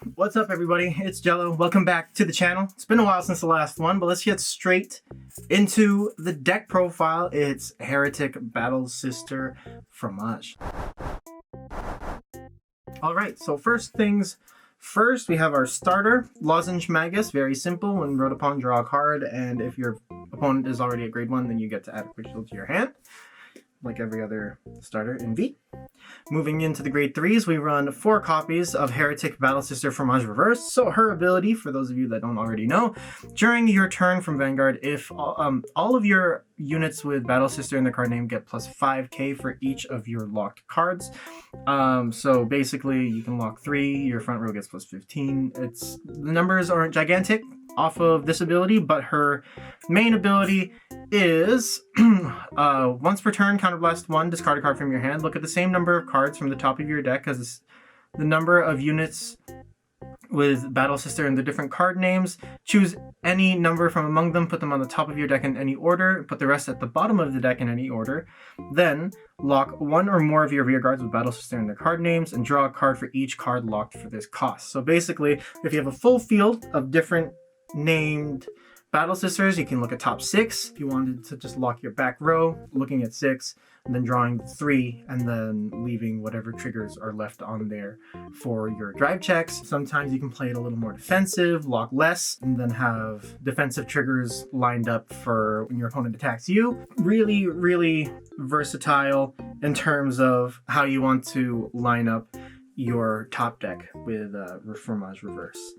What's up, everybody? It's Jello. Welcome back to the channel. It's been a while since the last one, but let's get straight into the deck profile. It's Heretic Battle Sister Fromage. Alright, so first things first, we have our starter, Lozenge Magus. Very simple. When wrote upon, draw a card, and if your opponent is already a grade 1, then you get to add a crystal to your hand, like every other starter in V. Moving into the grade 3s, we run 4 copies of Heretic Battle Sister Fromage Reverse. So her ability, for those of you that don't already know, during your turn from Vanguard, if all of your units with Battle Sister in the card name get plus 5k for each of your locked cards. So basically you can lock 3, your front row gets plus 15. The numbers aren't gigantic off of this ability, but her main ability is once per turn, counterblast 1, discard a card from your hand. Look at the same number of cards from the top of your deck as the number of units with Battle Sister and the different card names. Choose any number from among them, put them on the top of your deck in any order, put the rest at the bottom of the deck in any order. Then lock 1 or more of your rear guards with Battle Sister and their card names, and draw a card for each card locked for this cost. So basically, if you have a full field of different named Battle Sisters, you can look at top 6. If you wanted to just lock your back row, looking at 6, and then drawing 3, and then leaving whatever triggers are left on there for your drive checks. Sometimes you can play it a little more defensive, lock less, and then have defensive triggers lined up for when your opponent attacks you. Really, really versatile in terms of how you want to line up your top deck with Fromage Reverse.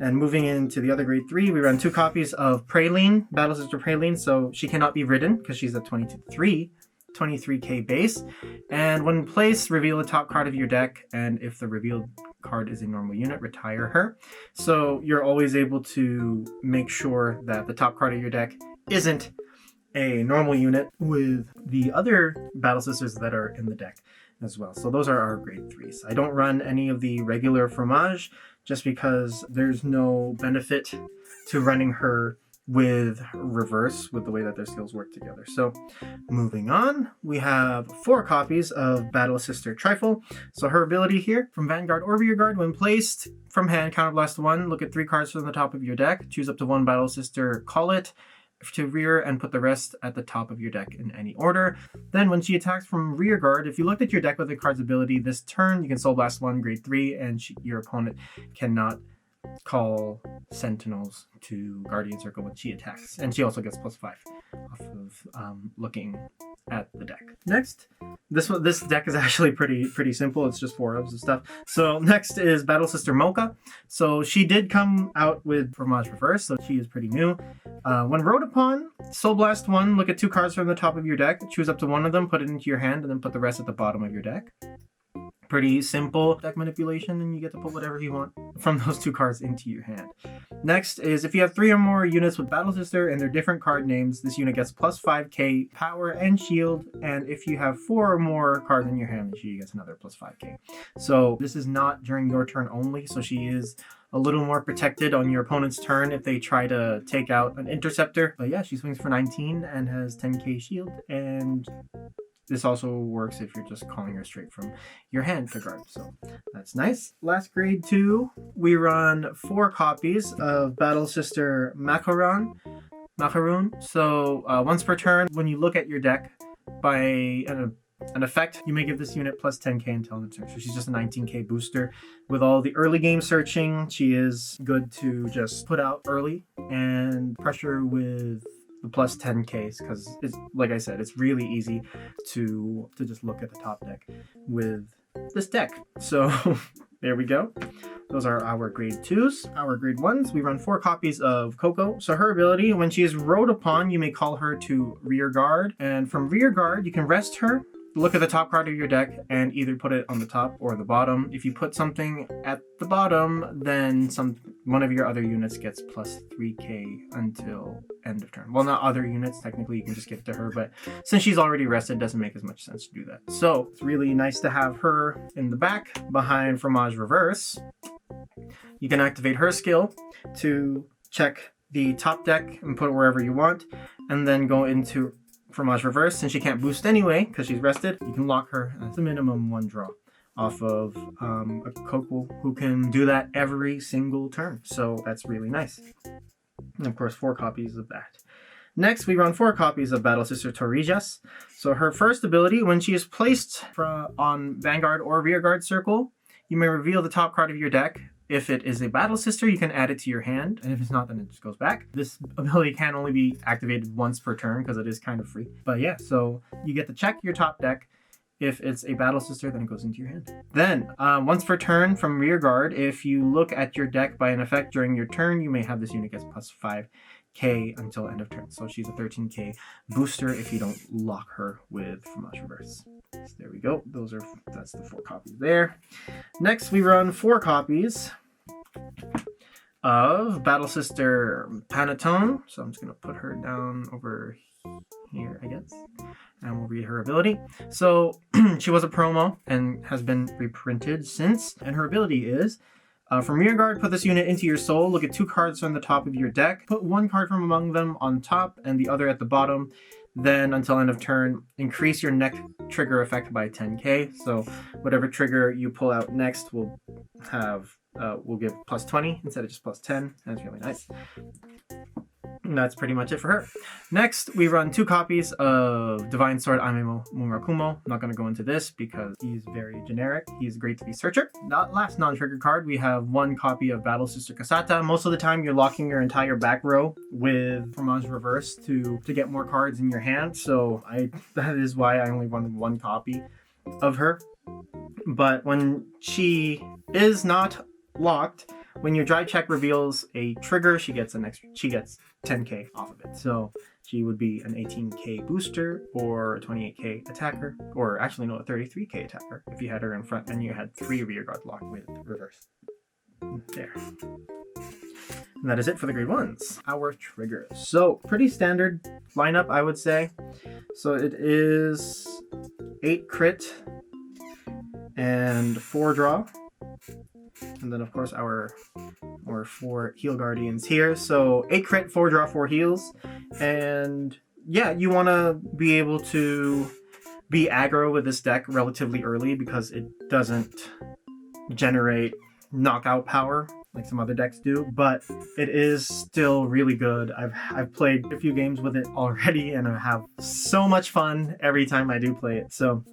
And moving into the other grade 3, we run 2 copies of Praline, Battle Sister Praline, so she cannot be ridden because she's at 23k base. And when placed, reveal the top card of your deck, and if the revealed card is a normal unit, retire her. So you're always able to make sure that the top card of your deck isn't a normal unit with the other Battle Sisters that are in the deck as well. So those are our grade 3s. I don't run any of the regular Fromage just because there's no benefit to running her with Reverse with the way that their skills work together. So moving on, we have 4 copies of Battle Sister Trifle. So her ability here, from Vanguard or Rear Guard, when placed from hand, counterblast 1, look at 3 cards from the top of your deck, choose up to 1 Battle Sister, call it to rear, and put the rest at the top of your deck in any order. Then when she attacks from Rear Guard, if you looked at your deck with the card's ability this turn, you can Soul Blast 1 grade 3, and your opponent cannot call Sentinels to Guardian Circle when she attacks. And she also gets plus 5 off of looking at the deck. Next, this deck is actually pretty simple. It's just 4 ofs and stuff. So next is Battle Sister Mocha. So she did come out with Fromage Reverse, so she is pretty new. When wrote upon, Soul Blast 1, look at 2 cards from the top of your deck, choose up to 1 of them, put it into your hand, and then put the rest at the bottom of your deck. Pretty simple deck manipulation, and you get to put whatever you want from those 2 cards into your hand. Next is if you have 3 or more units with Battle Sister and their different card names, this unit gets plus 5k power and shield, and if you have 4 or more cards in your hand, she gets another plus 5k. So this is not during your turn only, so she is a little more protected on your opponent's turn if they try to take out an interceptor. But yeah, she swings for 19 and has 10k shield, and this also works if you're just calling her straight from your hand to guard, so that's nice. Last grade 2, we run 4 copies of Battle Sister Macaroon. So once per turn, when you look at your deck by an effect, you may give this unit plus 10k until the turn. So she's just a 19k booster. With all the early game searching, she is good to just put out early and pressure with the plus 10ks, because it's, like I said, it's really easy to just look at the top deck with this deck. So there we go. Those are our grade 2s. Our grade 1s, we run 4 copies of Coco. So her ability, when she is rode upon, you may call her to Rear Guard, and from Rear Guard you can rest her, look at the top card of your deck, and either put it on the top or the bottom. If you put something at the bottom, then one of your other units gets plus 3k until end of turn. Well, not other units, technically you can just give it to her, but since she's already rested, it doesn't make as much sense to do that. So it's really nice to have her in the back behind Fromage Reverse. You can activate her skill to check the top deck and put it wherever you want, and then go into Fromage Reverse. Since she can't boost anyway because she's rested, you can lock her as a minimum 1 draw off of a Coco who can do that every single turn. So that's really nice. And of course, 4 copies of that. Next, we run 4 copies of Battle Sister Torijas. So her first ability, when she is placed on Vanguard or Rearguard Circle, you may reveal the top card of your deck. If it is a Battle Sister, you can add it to your hand, and if it's not, then it just goes back. This ability can only be activated once per turn because it is kind of free. But yeah, so you get to check your top deck. If it's a Battle Sister, then it goes into your hand. Then, once per turn from Rearguard, if you look at your deck by an effect during your turn, you may have this unit get plus 5k until end of turn. So she's a 13k booster if you don't lock her with Fromage Reverse. So there we go. That's the 4 copies there. Next, we run 4 copies of Battle Sister Panatone. So I'm just going to put her down over here, I guess, and we'll read her ability. So she was a promo and has been reprinted since, and her ability is from Rearguard, put this unit into your soul. Look at 2 cards from the top of your deck. Put 1 card from among them on top and the other at the bottom. Then, until end of turn, increase your next trigger effect by 10k. So whatever trigger you pull out next will give plus 20 instead of just plus 10. That's really nice. And that's pretty much it for her. Next, we run 2 copies of Divine Sword Amemo Murakumo. I'm not going to go into this because he's very generic. He's great to be searcher. Last non-trigger card, we have 1 copy of Battle Sister Kasata. Most of the time, you're locking your entire back row with Fromage Reverse to get more cards in your hand. So that is why I only run 1 copy of her. But when she is not locked, when your drive check reveals a trigger, she gets 10k off of it. So she would be an 18k booster or a 28k attacker, or actually no, a 33k attacker if you had her in front and you had 3 Rearguard locked with Reverse. There. And that is it for the grade 1s. Our triggers. So pretty standard lineup, I would say. So it is 8 crit and 4 draw. And then, of course, our 4 heal guardians here. So 8 crit, 4 draw, 4 heals. And yeah, you want to be able to be aggro with this deck relatively early because it doesn't generate knockout power like some other decks do, but it is still really good. I've played a few games with it already and I have so much fun every time I do play it. So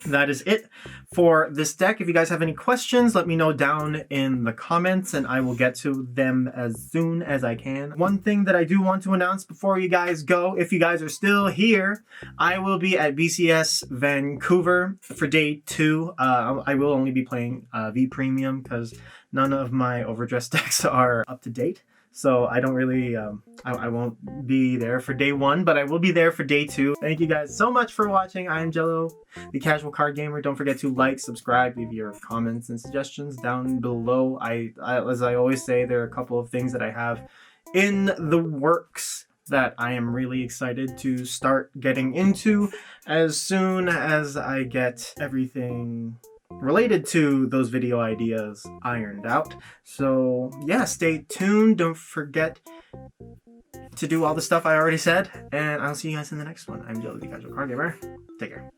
that is it for this deck. If you guys have any questions, let me know down in the comments and I will get to them as soon as I can. One thing that I do want to announce before you guys go, if you guys are still here, I will be at BCS Vancouver for day 2. I will only be playing V Premium because none of my overdressed decks are up to date. So I don't really, I won't be there for day 1, but I will be there for day 2. Thank you guys so much for watching. I am Jello, the Casual Card Gamer. Don't forget to like, subscribe, leave your comments and suggestions down below. As I always say, there are a couple of things that I have in the works that I am really excited to start getting into as soon as I get everything related to those video ideas ironed out. So yeah, stay tuned. Don't forget to do all the stuff I already said, and I'll see you guys in the next one. I'm Jello, the Casual Card Gamer. Take care.